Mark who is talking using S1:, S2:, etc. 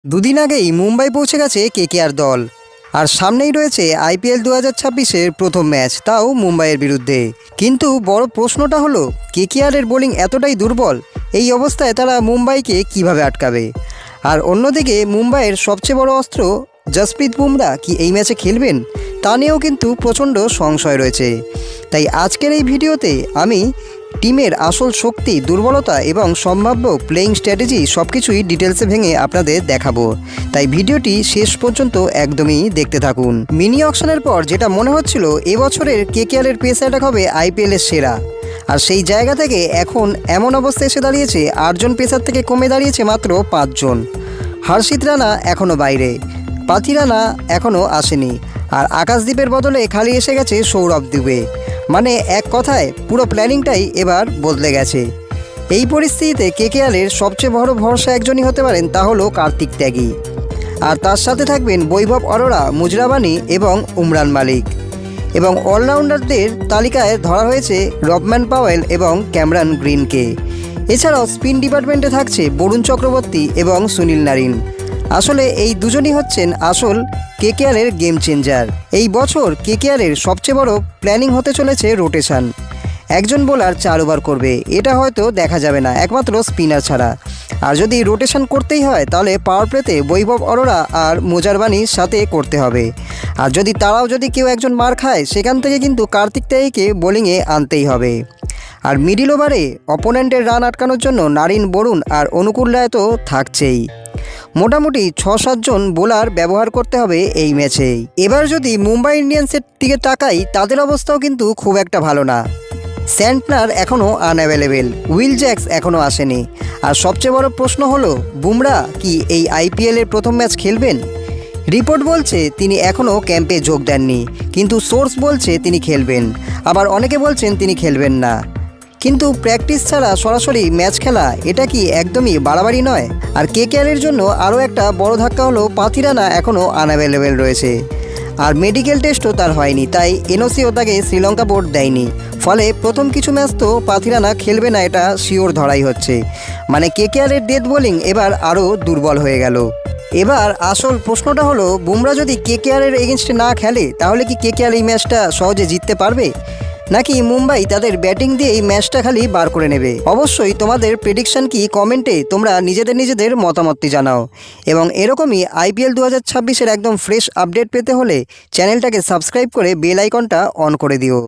S1: দুদিন আগেই মুম্বাই পৌঁছে গেছে কেকেআর দল। আর সামনেই রয়েছে আইপিএল 2026-এর প্রথম ম্যাচ, তাও মুম্বাইয়ের বিরুদ্ধে। কিন্তু বড় প্রশ্নটা হলো, কেকেআরের বোলিং এতটাই দুর্বল, এই অবস্থায় তারা মুম্বাইকে কিভাবে আটকাবে? আর অন্যদিকে মুম্বাইয়ের সবচেয়ে বড় অস্ত্র জসপ্রীত বুমরা কি এই ম্যাচে খেলবেন, তা নিয়েও কিন্তু প্রচণ্ড সংশয় রয়েছে। তাই আজকের এই ভিডিওতে আমি টিমের আসল শক্তি, দুর্বলতা এবং সম্ভাব্য প্লেয়িং স্ট্র্যাটেজি সব কিছুই ডিটেলসে ভেঙে আপনাদের দেখাবো। তাই ভিডিওটি শেষ পর্যন্ত একদমই দেখতে থাকুন। মিনি অকশনের পর যেটা মনে হচ্ছিল এবছরের কেকেআরের পেস অ্যাটাক হবে আইপিএলের সেরা, আর সেই জায়গা থেকে এখন এমন অবস্থা এসে দাঁড়িয়েছে 8 জন পেসার থেকে কমে দাঁড়িয়েছে মাত্র 5 জন। হর্ষিত রানা এখনও বাইরে, পাথি রানা এখনও আসেনি, আর আকাশদ্বীপের বদলে খালি এসে গেছে সৌরভ দুবে। মানে এক কথায় পুরো প্ল্যানিংটাই এবার বদলে গেছে। এই পরিস্থিতিতে কেকেআরের সবচেয়ে বড় ভরসা একজনই হতে পারেন, তা হলো কার্তিক ত্যাগী। আর তার সাথে থাকবেন বৈভব অরোরা, মুজরাবানি এবং উমরান মালিক। এবং অলরাউন্ডারদের তালিকায় ধরা হয়েছে রবম্যান পাওয়েল এবং ক্যামেরন গ্রিনকে। এছাড়াও স্পিন ডিপার্টমেন্টে থাকছে বরুণ চক্রবর্তী এবং সুনীল নারিন। আসলে এই দুজনই হচ্ছেন আসল কেকেআরের গেম চেঞ্জার। এই বছর কেকেআরের সবচেয়ে বড় প্ল্যানিং হতে চলেছে রোটেশন। একজন বোলার 4 ওভার করবে, এটা হয়তো দেখা যাবে না একমাত্র স্পিনার ছাড়া। আর যদি রোটেশন করতেই হয় তাহলে পাওয়ার প্লেতে বৈভব অরোরা আর মুজারবানির সাথে করতে হবে। আর যদি তারাও কেউ একজন মার খায়, সেখান থেকে কিন্তু কার্তিক ত্যাগীকে বোলিংয়ে আনতেই হবে। আর মিডিল ওভারে অপোনেন্টের রান আটকানোর জন্য নারিন, বরুণ আর অনুকূল রায় তো থাকছেই। মোটামুটি 6-7 জন বোলার ব্যবহার করতে হবে এই ম্যাচেই। এবার যদি মুম্বাই ইন্ডিয়ান্সের দিকে তাকাই, তাদের অবস্থাও কিন্তু খুব একটা ভালো না। স্যান্টনার এখনও আনঅ্যাভেলেবেল, উইল জ্যাক্স এখনও আসেনি। আর সবচেয়ে বড় প্রশ্ন হলো, বুমরা কি এই আইপিএলের প্রথম ম্যাচ খেলবেন? রিপোর্ট বলছে তিনি এখনও ক্যাম্পে যোগ দেননি, কিন্তু সোর্স বলছে তিনি খেলবেন। আবার অনেকে বলছেন তিনি খেলবেন না। কিন্তু প্র্যাকটিস ছাড়া সরাসরি ম্যাচ খেলা, এটা কি একদমই বাড়াবাড়ি নয়? আর কেকেআরের জন্য আরও একটা বড় ধাক্কা হলো পাথি রানা এখনও আনঅ্যাভেলেবেল রয়েছে। আর মেডিকেল টেস্টও তার হয়নি, তাই এনওসিও তাকে শ্রীলঙ্কা বোর্ড দেয়নি। ফলে প্রথম কিছু ম্যাচ তো পাথি রানা খেলবে না, এটা শিওর ধরাই হচ্ছে। মানে কেকেআরের ডেথ বোলিং এবার আরও দুর্বল হয়ে গেল। এবার আসল প্রশ্নটা হলো, বুমরা যদি কেকেআরের এগেনস্টে না খেলে, তাহলে কি কেকেআর এই ম্যাচটা সহজে জিততে পারবে, নাকি মুম্বাই তাদের ব্যাটিং দিয়ে এই ম্যাচটা খালি বার করে নেবে? অবশ্যই তোমাদের প্রেডিকশন কি কমেন্টে তোমরা নিজেদের মতামতটি জানাও। এবং এরকমই আইপিএল 2026-এর একদম ফ্রেশ আপডেট পেতে হলে চ্যানেলটাকে সাবস্ক্রাইব করে বেল আইকনটা অন করে দিও।